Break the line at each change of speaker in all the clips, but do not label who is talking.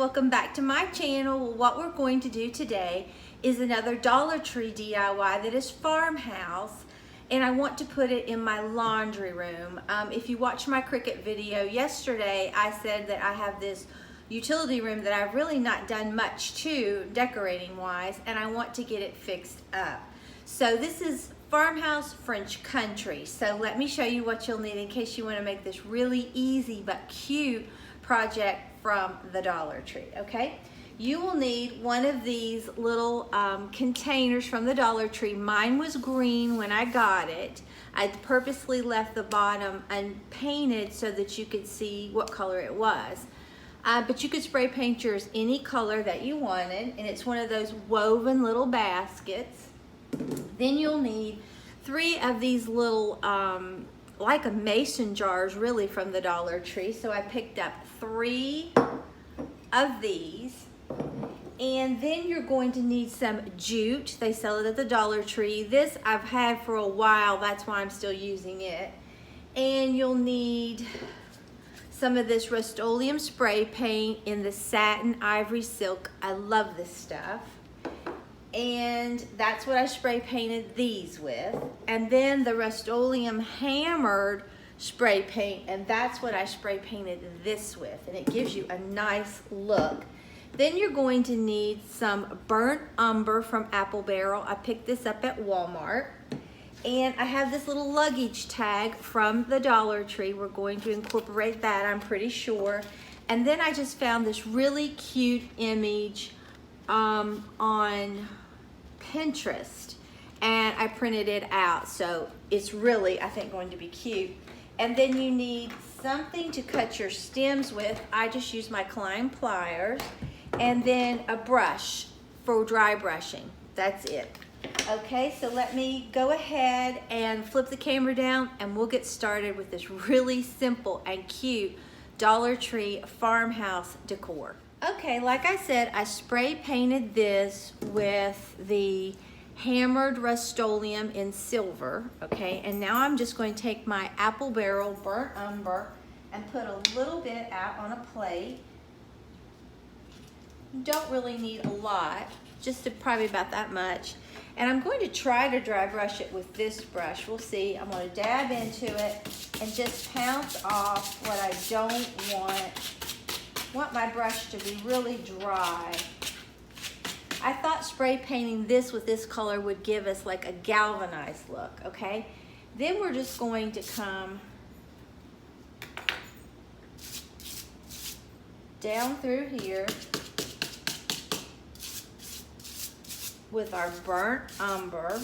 welcome back to my channel. Well, what we're going to do today is another Dollar Tree DIY that is Farmhouse, and I want to put it in my laundry room. If you watched my Cricut video yesterday, I said that I have this utility room that I've really not done much to decorating wise, and I want to get it fixed up. So this is Farmhouse French Country. So let me show you what you'll need in case you want to make this really easy but cute project from the Dollar Tree, okay? You will need one of these little containers from the Dollar Tree. Mine was green when I got it. I purposely left the bottom unpainted so that you could see what color it was. But you could spray paint yours any color that you wanted, and it's one of those woven little baskets. Then you'll need 3 of these little, like a mason jars really from the Dollar Tree. So I picked up 3 of these. And then you're going to need some jute. They sell it at the Dollar Tree. This I've had for a while, that's why I'm still using it. And you'll need some of this Rust-Oleum spray paint in the satin ivory silk. I love this stuff. And that's what I spray painted these with. And then the Rust-Oleum Hammered spray paint, and that's what I spray painted this with, and it gives you a nice look. Then you're going to need some Burnt Umber from Apple Barrel. I picked this up at Walmart. And I have this little luggage tag from the Dollar Tree. We're going to incorporate that, I'm pretty sure. And then I just found this really cute image on Pinterest, and I printed it out. So it's really, I think, going to be cute. And then you need something to cut your stems with. I just use my Klein pliers. And then a brush for dry brushing. That's it. Okay, so let me go ahead and flip the camera down, and we'll get started with this really simple and cute Dollar Tree Farmhouse decor. Okay, like I said, I spray painted this with the Hammered Rust-Oleum in silver, okay? And now I'm just going to take my Apple Barrel Burnt Umber and put a little bit out on a plate. You don't really need a lot, just probably about that much. And I'm going to try to dry brush it with this brush. We'll see. I'm going to dab into it and just pounce off what I don't want. I want my brush to be really dry. I thought spray painting this with this color would give us like a galvanized look, okay? Then we're just going to come down through here with our Burnt Umber.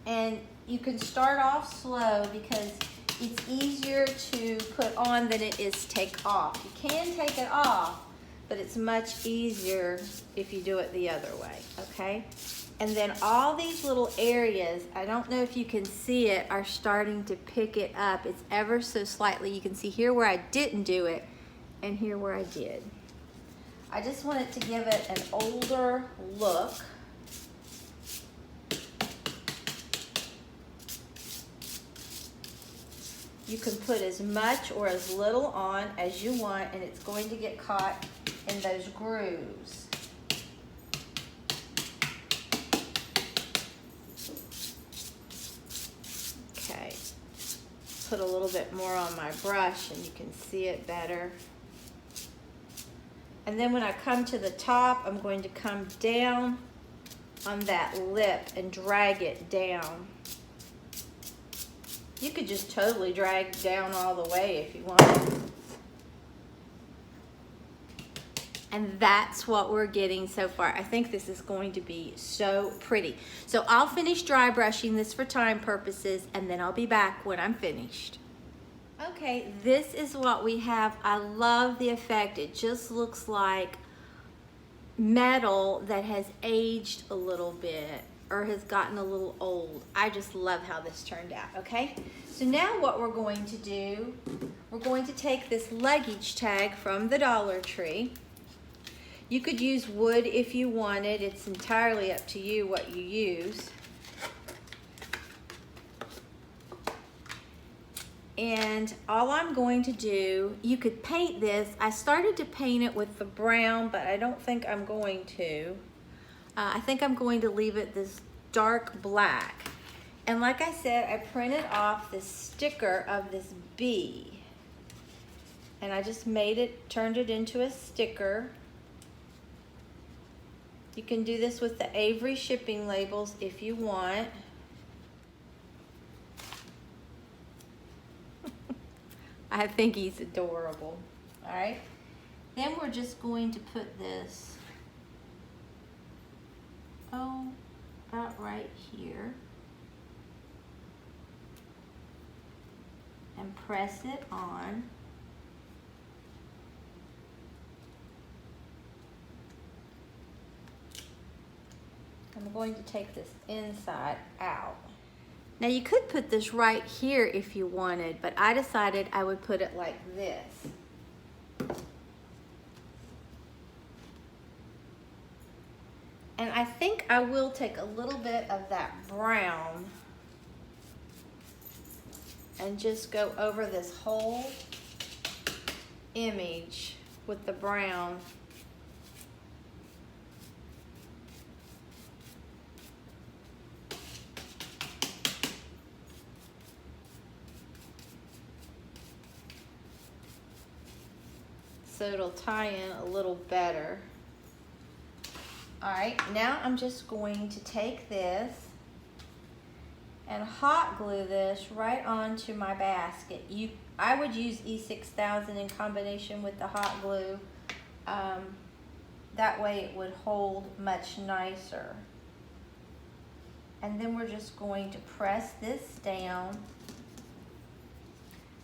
And you can start off slow because it's easier to put on than it is take off. You can take it off, but it's much easier if you do it the other way, okay? And then all these little areas, I don't know if you can see it, are starting to pick it up. It's ever so slightly. You can see here where I didn't do it and here where I did. I just want it to give it an older look. You can put as much or as little on as you want, and it's going to get caught in those grooves. Okay, put a little bit more on my brush and you can see it better. And then when I come to the top, I'm going to come down on that lip and drag it down. You could just totally drag down all the way if you want. And that's what we're getting so far. I think this is going to be so pretty. So I'll finish dry brushing this for time purposes, and then I'll be back when I'm finished. Okay, this is what we have. I love the effect. It just looks like metal that has aged a little bit or has gotten a little old. I just love how this turned out, okay? So now what we're going to do, we're going to take this luggage tag from the Dollar Tree. You could use wood if you wanted. It's entirely up to you what you use. And all I'm going to do, you could paint this. I started to paint it with the brown, but I don't think I'm going to. I think I'm going to leave it this dark black. And like I said, I printed off this sticker of this bee. And I just turned it into a sticker. You can do this with the Avery shipping labels if you want. I think he's adorable. All right. Then we're just going to put this, about right here. And press it on. I'm going to take this inside out. Now you could put this right here if you wanted, but I decided I would put it like this. And I think I will take a little bit of that brown and just go over this whole image with the brown. So it'll tie in a little better. All right, now I'm just going to take this and hot glue this right onto my basket. I would use E6000 in combination with the hot glue. That way it would hold much nicer. And then we're just going to press this down.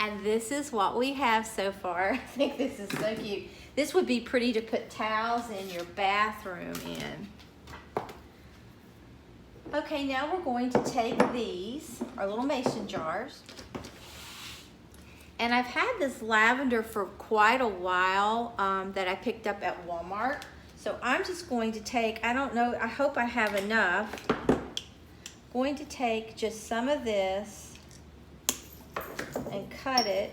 And this is what we have so far. I think this is so cute. This would be pretty to put towels in your bathroom in. Okay, now we're going to take these, our little mason jars. And I've had this lavender for quite a while that I picked up at Walmart. So I'm just going to take, I don't know, I hope I have enough. Going to take just some of this and cut it.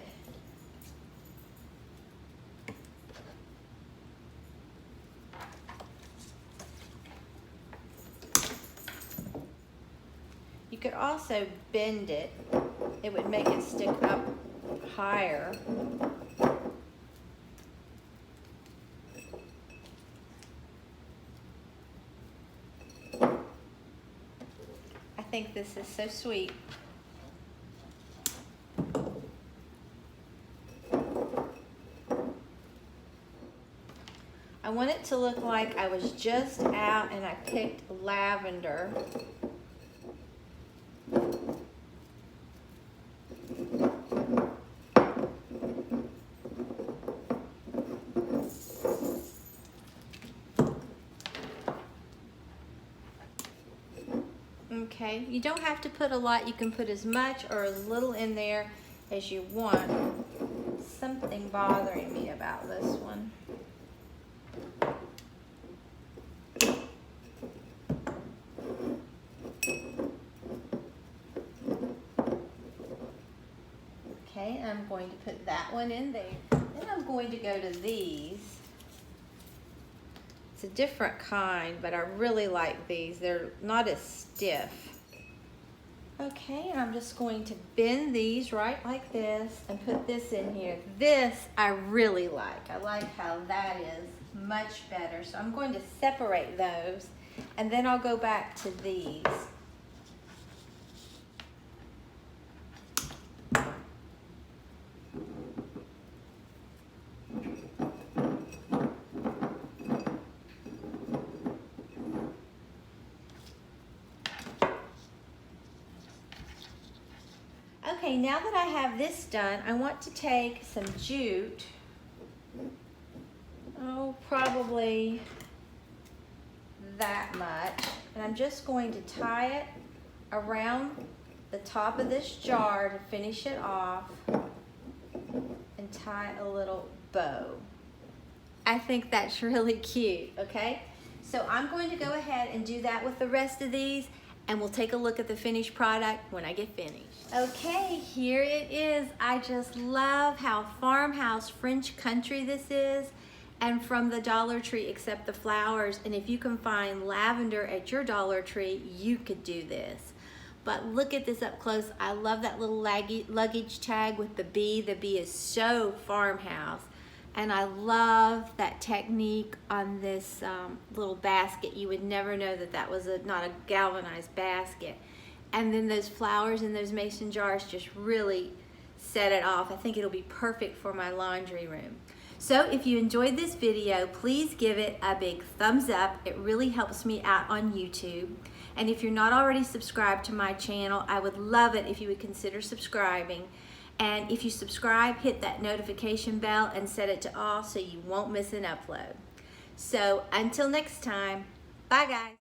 You could also bend it. It would make it stick up higher. I think this is so sweet. I want it to look like I was just out and I picked lavender. Okay, you don't have to put a lot. You can put as much or as little in there as you want. Something bothering me about this one. Okay, I'm going to put that one in there. Then I'm going to go to these. It's a different kind, but I really like these. They're not as stiff. Okay, and I'm just going to bend these right like this and put this in here. This I really like. I like how that is much better. So I'm going to separate those and then I'll go back to these. Okay, now that I have this done, I want to take some jute. Oh, probably that much. And I'm just going to tie it around the top of this jar to finish it off and tie a little bow. I think that's really cute, okay? So I'm going to go ahead and do that with the rest of these. and we'll take a look at the finished product when I get finished. Okay, here it is. I just love how farmhouse French country this is, and from the Dollar Tree, except the flowers. And if you can find lavender at your Dollar Tree, you could do this. But look at this up close. I love that little luggage tag with the bee. The bee is so farmhouse. And I love that technique on this little basket. You would never know that that was not a galvanized basket. And then those flowers in those mason jars just really set it off. I think it'll be perfect for my laundry room. So if you enjoyed this video, please give it a big thumbs up. It really helps me out on YouTube. And if you're not already subscribed to my channel, I would love it if you would consider subscribing. And if you subscribe, hit that notification bell and set it to all so you won't miss an upload. So until next time, bye guys.